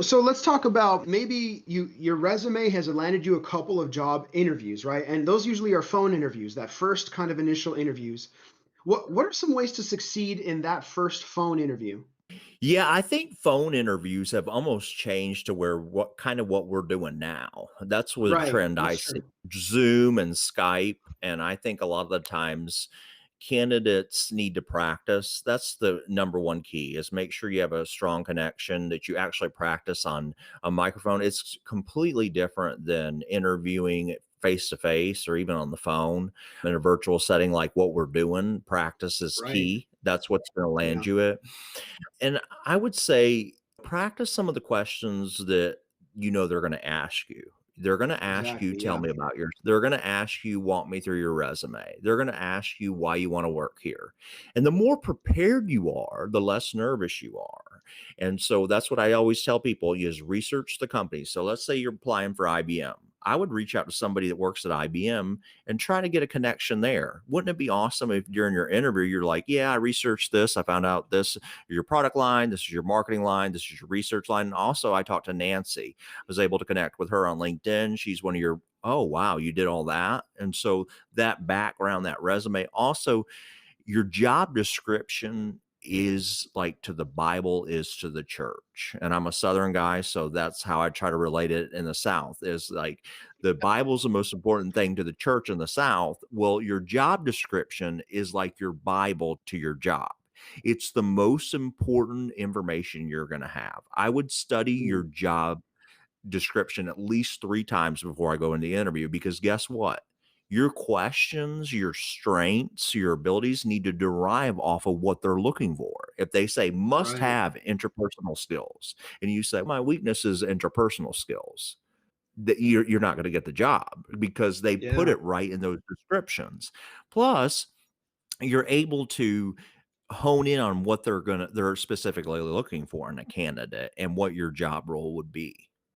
So let's talk about maybe your resume has landed you a couple of job interviews, right? And those usually are phone interviews, that first kind of initial interviews. What are some ways to succeed in that first phone interview? Yeah, I think phone interviews have almost changed to where what we're doing now. That's what a Right, trend I that's see. true. Zoom and Skype, and I think a lot of the times candidates need to practice. That's the number one key is make sure you have a strong connection that you actually practice on a microphone. It's completely different than interviewing face to face or even on the phone in a virtual setting like what we're doing. Practice is Right. key. That's what's going to Yeah. land you it. And I would say practice some of the questions that you know they're gonna ask you. They're gonna ask you, Exactly. "Tell Yeah. me about your" they're gonna ask you, "Walk me through your resume." They're gonna ask you why you wanna work here. And the more prepared you are, the less nervous you are. And so that's what I always tell people is research the company. So let's say you're applying for IBM. I would reach out to somebody that works at IBM and try to get a connection there. Wouldn't it be awesome if during your interview you're like, "Yeah, I researched this. I found out this your product line, this is your marketing line, this is your research line." And also, I talked to Nancy, I was able to connect with her on LinkedIn. She's one of your, oh, wow, you did all that. And so that background, that resume, also your job description is like to the Bible is to the church. And I'm a Southern guy, so that's how I try to relate it in the South is like the Bible's the most important thing to the church in the South. Well, your job description is like your Bible to your job. It's the most important information you're going to have. I would study your Mm. job description at least 3 times before I go in the interview because guess what? Your questions, your strengths, your abilities need to derive off of what they're looking for. If they say must Right. have interpersonal skills, and you say, my weakness is interpersonal skills, that you're not going to get the job because they put Yeah. it right in those descriptions. Plus, you're able to hone in on what they're specifically looking for in a candidate and what your job role would be.